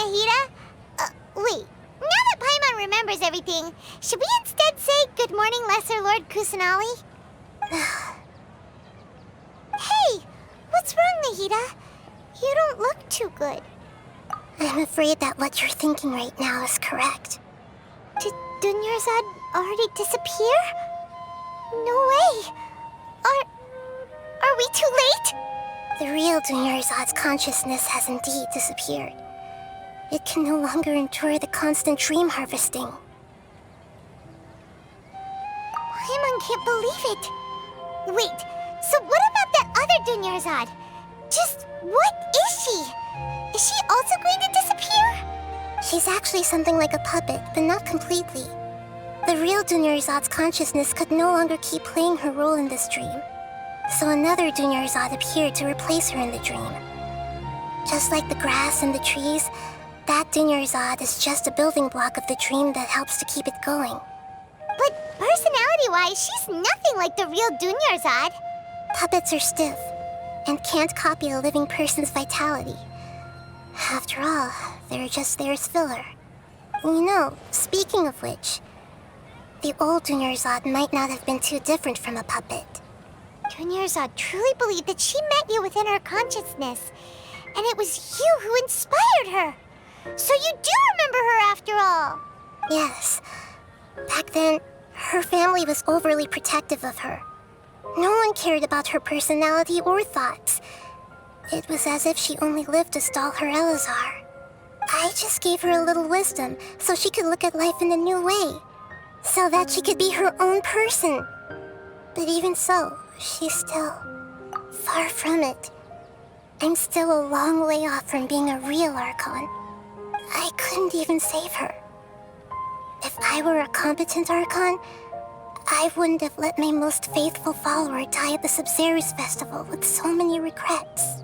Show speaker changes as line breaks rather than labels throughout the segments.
Nahida. Wait. Now that Paimon remembers everything, should we instead say good morning, Lesser Lord Kusanali? Hey! What's wrong, Nahida? You don't look too good.
I'm afraid that what you're thinking right now is correct.
Did Dunyarzad already disappear? No way! Are we too late?
The real Dunyarzad's consciousness has indeed disappeared. It can no longer endure the constant dream harvesting.
Paimon can't believe it. Wait, so what about that other Dunyarzad? Just what is she? Is she also going to disappear?
She's actually something like a puppet, but not completely. The real Dunyarzad's consciousness could no longer keep playing her role in this dream. So another Dunyarzad appeared to replace her in the dream. Just like the grass and the trees, that Dunyarzad is just a building block of the dream that helps to keep it going.
But personality-wise, she's nothing like the real Dunyarzad.
Puppets are stiff and can't copy a living person's vitality. After all, they're just there as filler. You know, speaking of which, the old Dunyarzad might not have been too different from a puppet.
Dunyarzad truly believed that she met you within her consciousness, and it was you who inspired her. So you do remember her after all.
Yes. Back then, her family was overly protective of her. No one cared about her personality or thoughts. It was as if she only lived to stall her Elazar. I just gave her a little wisdom so she could look at life in a new way, so that she could be her own person. But even so, she's still far from it. I'm still a long way off from being a real Archon. I couldn't even save her. If I were a competent Archon, I wouldn't have let my most faithful follower die at the Sabzeruz Festival with so many regrets.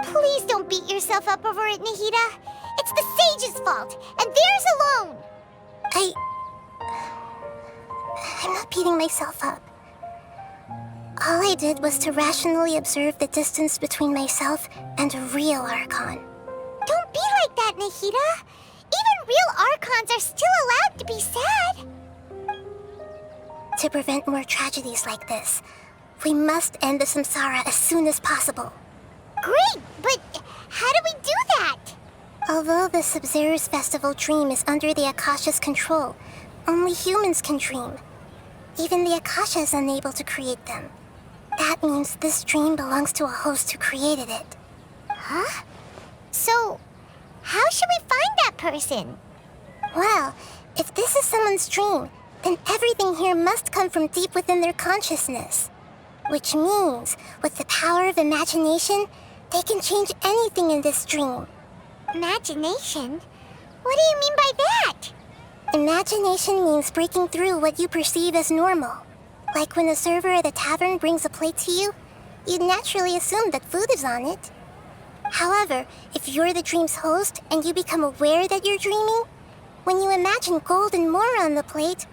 Please don't beat yourself up over it, Nahida. It's the sage's fault, and theirs alone.
I'm not beating myself up. All I did was to rationally observe the distance between myself and a real Archon.
Don't be like that, Nahida. Even real Archons are still allowed to be sad.
To prevent more tragedies like this, we must end the samsara as soon as possible.
Great, but how do we do that?
Although the Sabzeruz Festival dream is under the Akasha's control, only humans can dream. Even the Akasha is unable to create them. That means this dream belongs to a host who created it.
Huh? So, how should we find that person?
Well, if this is someone's dream, then everything here must come from deep within their consciousness. Which means, with the power of imagination, they can change anything in this dream.
Imagination? What do you mean by that?
Imagination means breaking through what you perceive as normal. Like when a server at a tavern brings a plate to you, you'd naturally assume that food is on it. However, if you're the dream's host and you become aware that you're dreaming, when you imagine gold and more on the plate,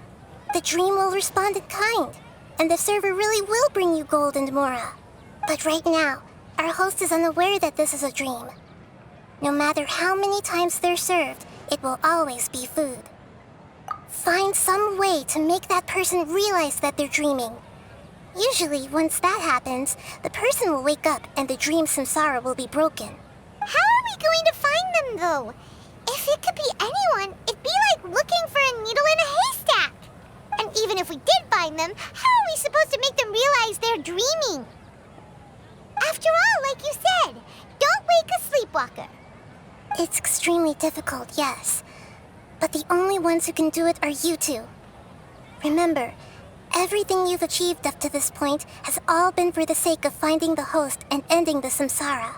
the dream will respond in kind, and the server really will bring you gold and mora. But right now, our host is unaware that this is a dream. No matter how many times they're served, it will always be food. Find some way to make that person realize that they're dreaming. Usually, once that happens, the person will wake up and the dream samsara will be broken.
How are we going to find them, though? If it could be anyone, it'd be like looking for a needle in a haystack. And even if we did find them, how are we supposed to make them realize they're dreaming? After all, like you said, don't wake a sleepwalker.
It's extremely difficult, yes. But the only ones who can do it are you two. Remember, everything you've achieved up to this point has all been for the sake of finding the host and ending the samsara.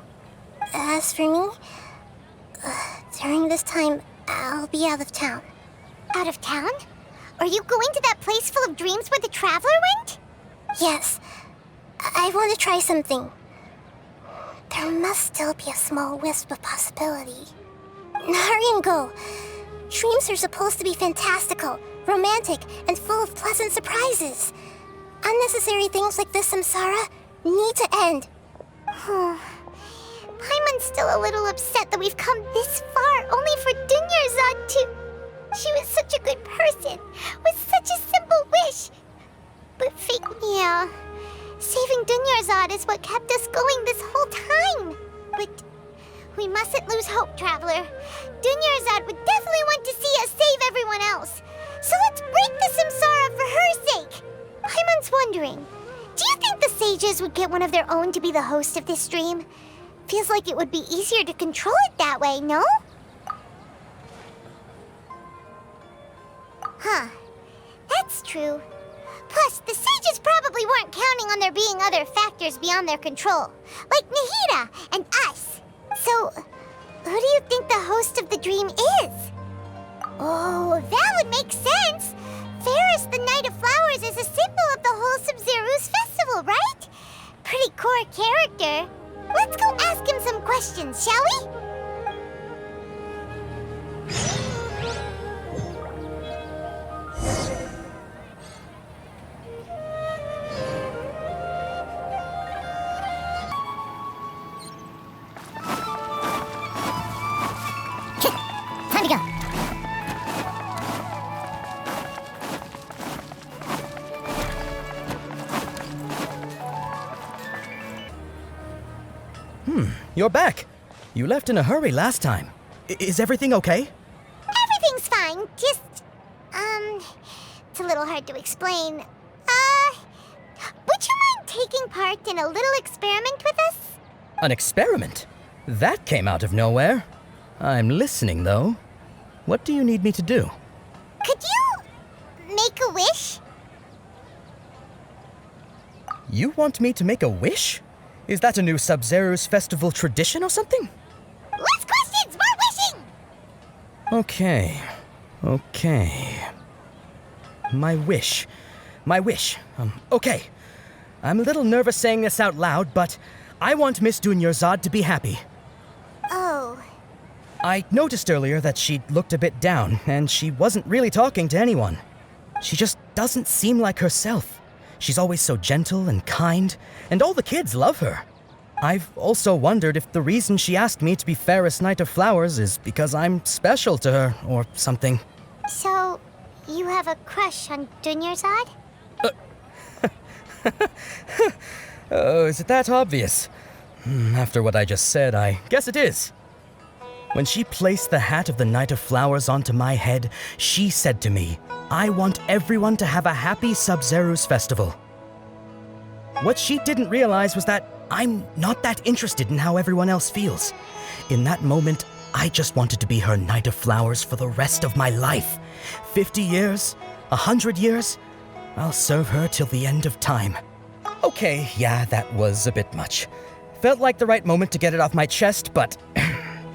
As for me, during this time, I'll be out of town.
Out of town? Are you going to that place full of dreams where the Traveler went?
Yes. I want to try something. There must still be a small wisp of possibility. Hurry and go. Dreams are supposed to be fantastical, romantic, and full of pleasant surprises. Unnecessary things like this samsara need to end.
Paimon's still a little upset that we've come this far only for Dunyarzad to... She was such a good person, with such a simple wish. But fate... Yeah. Saving Dunyarzad is what kept us going this whole time. But we mustn't lose hope, Traveler. Dunyarzad would definitely want to see us save everyone else. So let's break the Samsara for her sake. Paimon's wondering, do you think the sages would get one of their own to be the host of this stream? Feels like it would be easier to control it that way, no? Huh. That's true. Plus, the sages probably weren't counting on there being other factors beyond their control, like Nahida and us. So, who do you think the host of the dream is? Oh, that would make sense. Farris, the Knight of Flowers, is a symbol of the whole Sabzeruz Festival, right? Pretty core character. Let's go ask him some questions, shall we? Time to go.
You're back. You left in a hurry last time. Is everything okay?
Everything's fine. Just, it's a little hard to explain. Would you mind taking part in a little experiment with us?
An experiment? That came out of nowhere. I'm listening, though. What do you need me to do?
Could you make a wish?
You want me to make a wish? Is that a new Sabzeruz Festival tradition or something?
Less questions, more wishing!
Okay. My wish. Okay. I'm a little nervous saying this out loud, but I want Miss Dunyarzad to be happy.
Oh.
I noticed earlier that she looked a bit down, and she wasn't really talking to anyone. She just doesn't seem like herself. She's always so gentle and kind, and all the kids love her. I've also wondered if the reason she asked me to be Farris Knight of Flowers is because I'm special to her, or something.
So, you have a crush on Dunyarzad?
Oh, is it that obvious? After what I just said, I guess it is. When she placed the hat of the Knight of Flowers onto my head, she said to me, I want everyone to have a happy Sabzeruz Festival. What she didn't realize was that I'm not that interested in how everyone else feels. In that moment, I just wanted to be her Knight of Flowers for the rest of my life. 50 years? 100 years? I'll serve her till the end of time. Okay, yeah, that was a bit much. Felt like the right moment to get it off my chest, but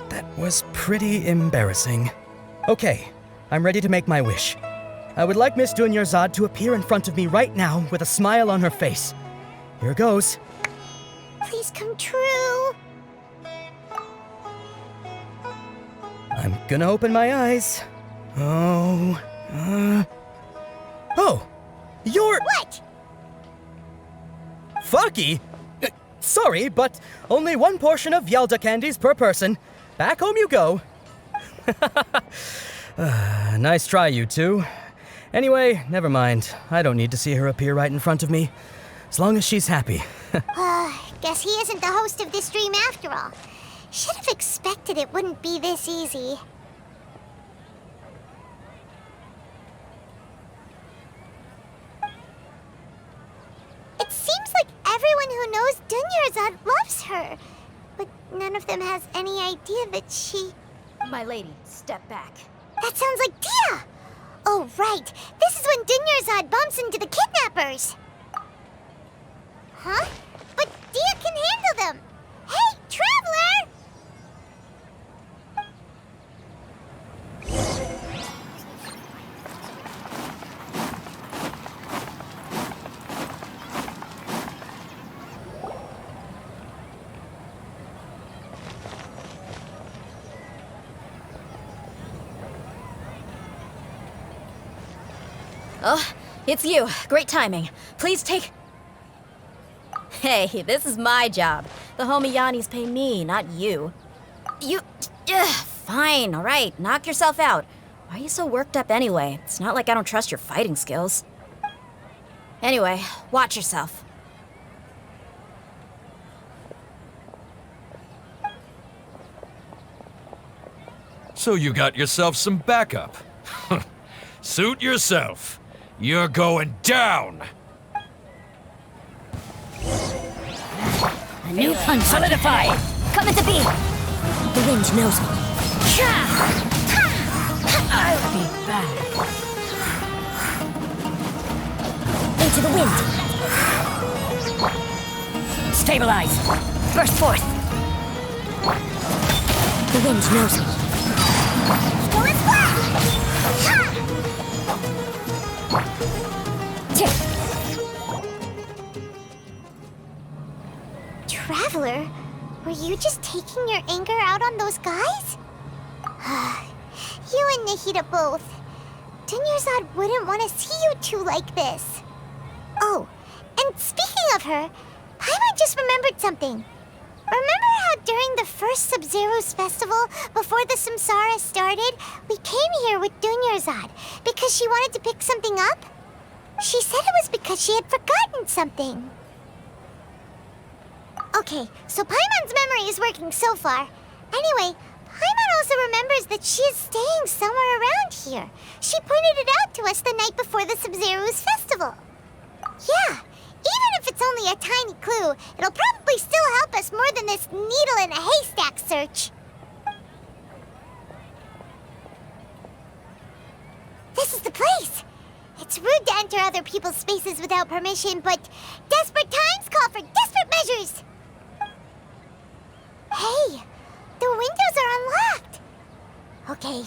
that was pretty embarrassing. Okay, I'm ready to make my wish. I would like Miss Dunyarzad to appear in front of me right now with a smile on her face. Here goes.
Please come true.
I'm gonna open my eyes. Oh, you're...
What?
Fucky? Sorry, but only one portion of Yalda candies per person. Back home you go. Nice try, you two. Anyway, never mind. I don't need to see her appear right in front of me. As long as she's happy.
Guess he isn't the host of this dream after all. Should have expected it wouldn't be this easy. It seems like everyone who knows Dunyarzad loves her, but none of them has any idea that she...
My lady, step back.
That sounds like Dia! Oh, right. This is when Dunyarzad bumps into the kidnappers. Huh? But Dia can handle them. Hey, Traveler!
Oh, it's you. Great timing. Please take... Hey, this is my job. The homie Yanni's pay me, not you. Fine, alright, knock yourself out. Why are you so worked up anyway? It's not like I don't trust your fighting skills. Anyway, watch yourself.
So you got yourself some backup. Suit yourself. You're going down!
A new punch. Solidify! Coming to be! The wind knows me. I'll be back. Into the wind. Stabilize. Burst forth. The wind knows me.
Going flat! Traveler, were you just taking your anger out on those guys? You and Nahida both. Dunyarzad wouldn't want to see you two like this. Oh, and speaking of her, Paimon just remembered something. Remember how during the first Sabzeruz Festival, before the Samsara started, we came here with Dunyarzad because she wanted to pick something up? She said it was because she had forgotten something. Okay, so Paimon's memory is working so far. Anyway, Paimon also remembers that she is staying somewhere around here. She pointed it out to us the night before the Sabzeruz Festival. Yeah, even if it's only a tiny clue, it'll probably still help us more than this needle in a haystack search. This is the place. It's rude to enter other people's spaces without permission, but desperate times call for desperate measures. Hey, the windows are unlocked. Okay,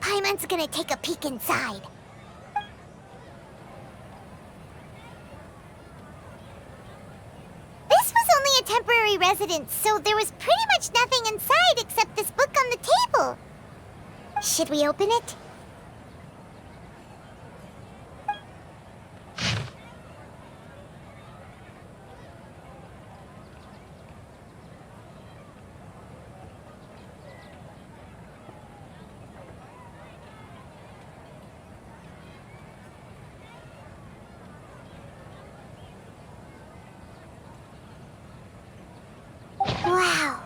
Paimon's gonna take a peek inside. This was only a temporary residence, so there was pretty much nothing inside except this book on the table. Should we open it? Wow,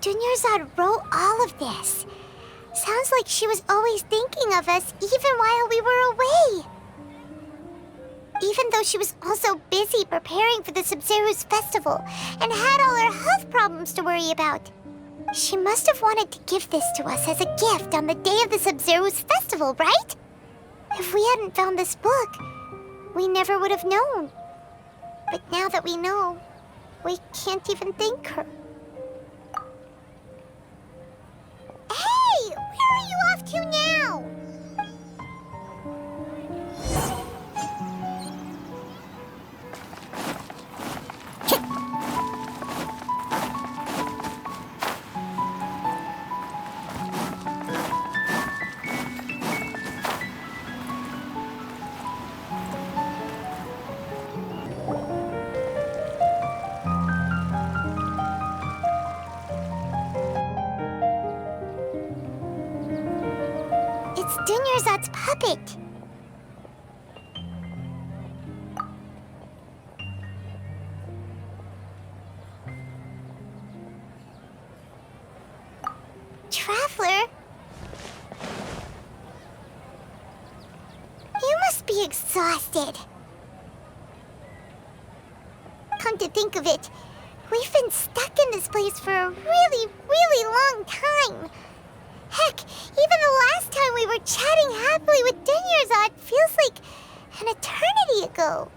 Dunyarzad wrote all of this. Sounds like she was always thinking of us even while we were away. Even though she was also busy preparing for the Sabzeruz Festival and had all her health problems to worry about. She must have wanted to give this to us as a gift on the day of the Sabzeruz Festival, right? If we hadn't found this book, we never would have known. But now that we know, we can't even thank her. Hey! Where are you off to now? It's Dunyarzad's puppet. Traveler? You must be exhausted. Come to think of it, we've been stuck in this place for a really, really long time. Heck, even the last time we were chatting happily with Dunyarzad feels like an eternity ago.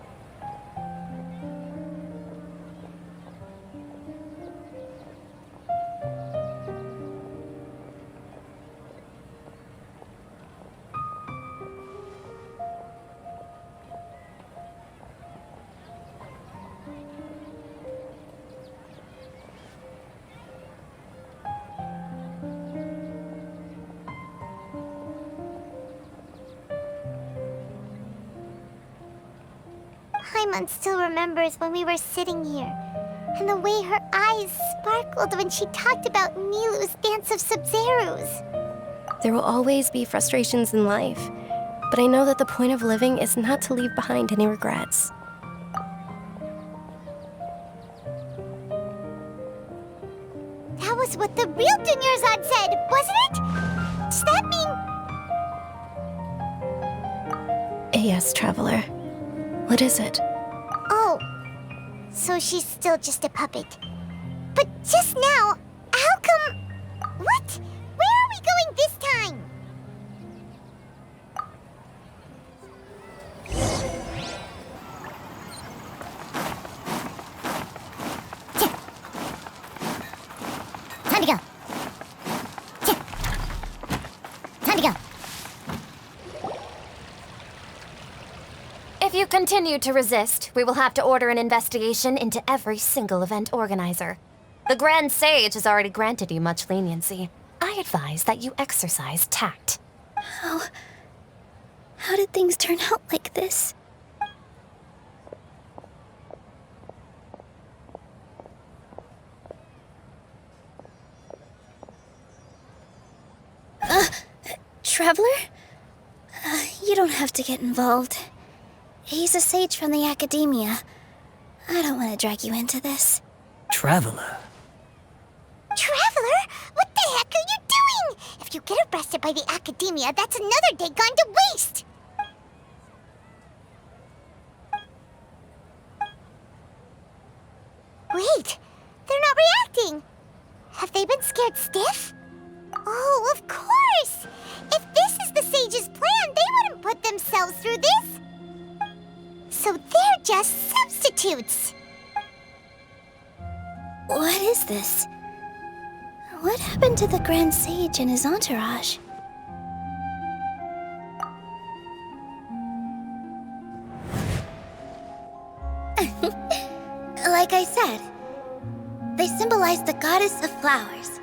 Paimon still remembers when we were sitting here, And the way her eyes sparkled when she talked about Nilu's dance of Sabzeruz.
There will always be frustrations in life, but I know that the point of living is not to leave behind any regrets.
That was what the real Dunyarzad said, wasn't it? Does that mean...
Yes, Traveler. What is it?
Oh, so she's still just a puppet. But just now, how come... What? Where are we going this time? Time to go. Time to go.
If you continue to resist, we will have to order an investigation into every single event organizer. The Grand Sage has already granted you much leniency. I advise that you exercise tact.
How did things turn out like this? Traveler? You don't have to get involved. He's a sage from the academia. I don't want to drag you into this.
Traveler.
Traveler? What the heck are you doing? If you get arrested by the academia, that's another day gone to waste! Wait, they're not reacting. Have they been scared stiff? Oh, of course! If this is the sage's plan, they wouldn't put themselves through this. So they're just substitutes.
What is this? What happened to the Grand Sage and his entourage? Like I said, they symbolize the goddess of flowers.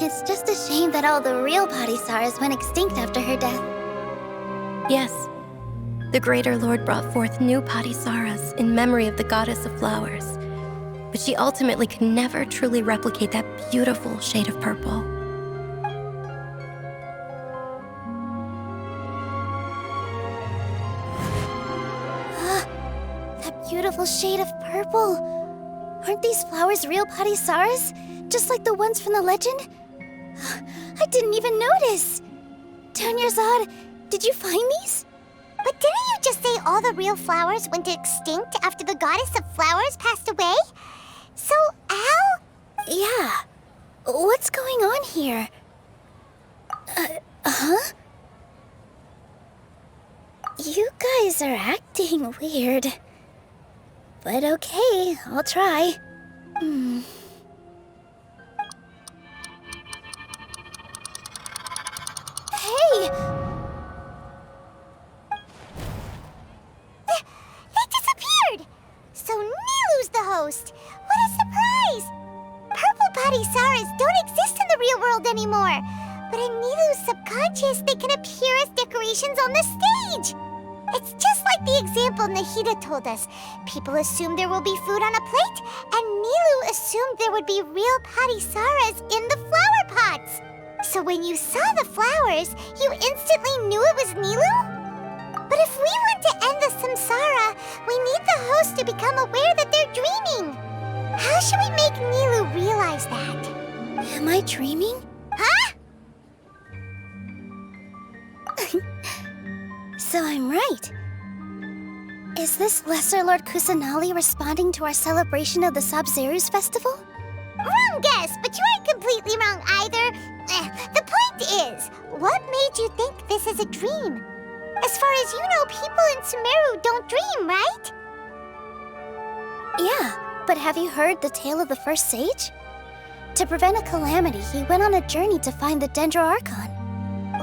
It's just a shame that all the real Padisaras went extinct after her death.
Yes. The Greater Lord brought forth new Padisaras in memory of the goddess of flowers, but she ultimately could never truly replicate that beautiful shade of purple.
That beautiful shade of purple. Aren't these flowers real Padisaras? Just like the ones from the legend? I didn't even notice. Dunyarzad, did you find these?
But didn't you just say all the real flowers went extinct after the goddess of flowers passed away? So, how?
Yeah. What's going on here? Huh? You guys are acting weird. But okay, I'll try. Hey!
They disappeared! So Nilu's the host! What a surprise! Purple Padisaras don't exist in the real world anymore. But in Nilu's subconscious, they can appear as decorations on the stage. It's just like the example Nahida told us. People assumed there will be food on a plate, and Nilu assumed there would be real Padisaras in the flower pots. So when you saw the flowers, you instantly knew it was Nilu? But if we want to end the samsara, we need the host to become aware that they're dreaming. How should we make Nilu realize that?
Am I dreaming?
Huh?
So I'm right. Is this Lesser Lord Kusanali responding to our celebration of the Sabzeruz Festival?
Wrong guess, but you aren't completely wrong either. The point is, what made you think this is a dream? As far as you know, people in Sumeru don't dream, right?
Yeah, but have you heard the tale of the first sage? To prevent a calamity, he went on a journey to find the Dendro Archon.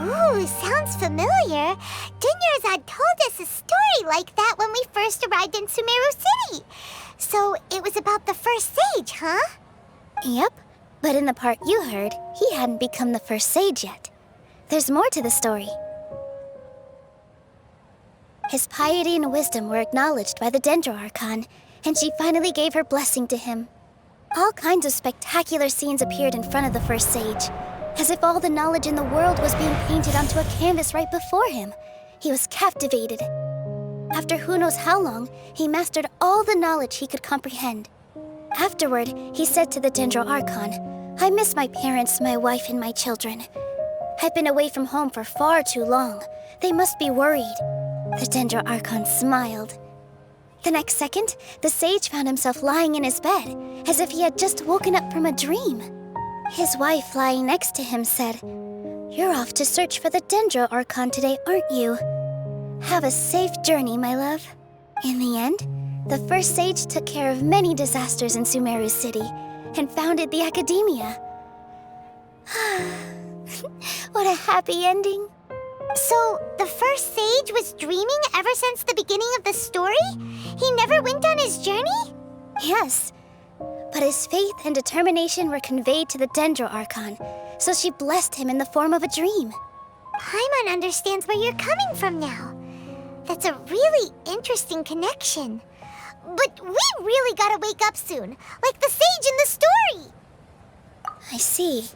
Ooh, sounds familiar. Dunyarzad told us a story like that when we first arrived in Sumeru City. So it was about the first sage, huh?
Yep, but in the part you heard, he hadn't become the first sage yet. There's more to the story. His piety and wisdom were acknowledged by the Dendro Archon, and she finally gave her blessing to him. All kinds of spectacular scenes appeared in front of the first sage, as if all the knowledge in the world was being painted onto a canvas right before him. He was captivated. After who knows how long, he mastered all the knowledge he could comprehend. Afterward, he said to the Dendro Archon, "I miss my parents, my wife, and my children. I've been away from home for far too long. They must be worried." The Dendro Archon smiled. The next second, the sage found himself lying in his bed, as if he had just woken up from a dream. His wife, lying next to him, said, "You're off to search for the Dendro Archon today, aren't you? Have a safe journey, my love." In the end, the first sage took care of many disasters in Sumeru City and founded the Academia. What a happy ending.
So, the first sage was dreaming ever since the beginning of the story? He never went on his journey?
Yes, but his faith and determination were conveyed to the Dendro Archon, so she blessed him in the form of a dream.
Paimon understands where you're coming from now. That's a really interesting connection. But we really gotta wake up soon, like the sage in the story!
I see.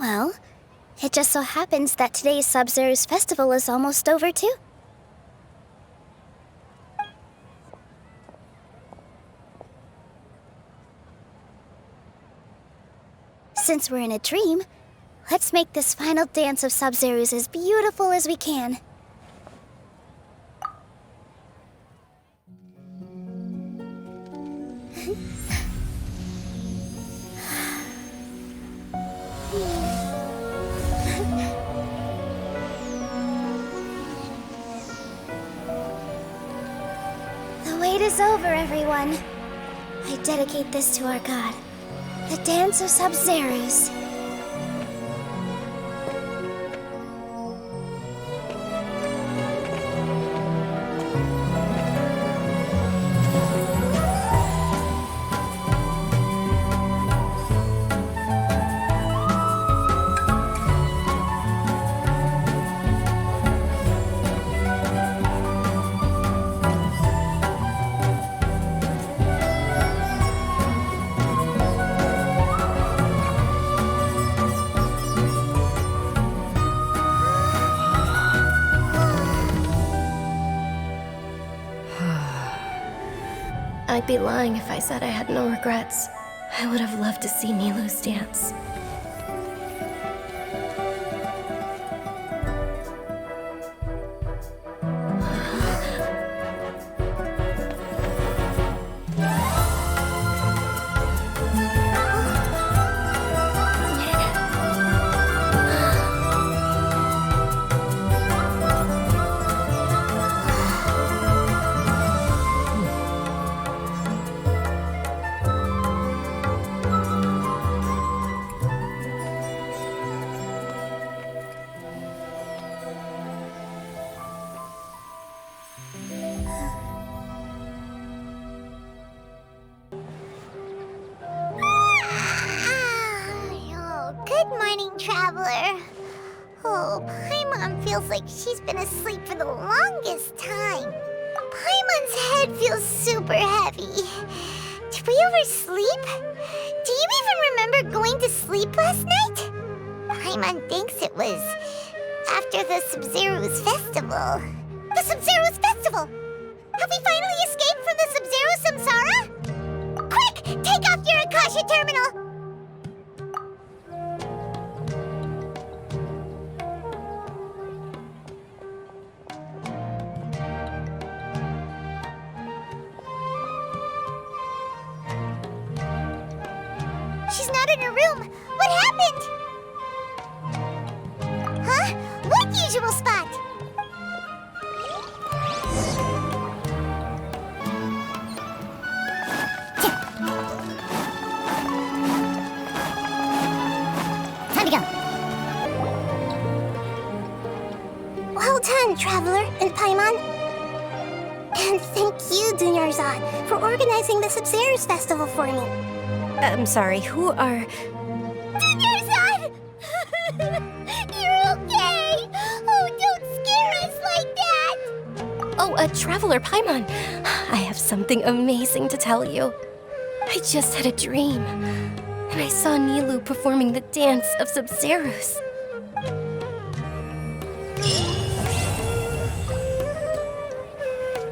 Well, it just so happens that today's Sabzeruz Festival is almost over too. Since we're in a dream, let's make this final dance of Sabzeruz as beautiful as we can. The wait is over, everyone. I dedicate this to our god, the Dance of Sabzeruz.
I'd be lying if I said I had no regrets. I would have loved to see Nilou's dance.
Traveler. Oh, Paimon feels like she's been asleep for the longest time. Paimon's head feels super heavy. Did we oversleep? Do you even remember going to sleep last night? Paimon thinks it was after the Sabzeruz Festival. The Sabzeruz Festival! Have we finally escaped from the Sabzeruz Samsara? Quick! Take off your Akasha terminal! She's not in her room. What happened? Huh? What usual spot? Time to go.
Well done, Traveler and Paimon. And thank you, Dunyarzad, for organizing the Sabzeruz Festival for me.
I'm sorry, who are...
Dunyarzad! You're okay! Oh, don't scare us like that!
Oh, Traveler Paimon, I have something amazing to tell you. I just had a dream, and I saw Nilou performing the dance of Sabzeruz.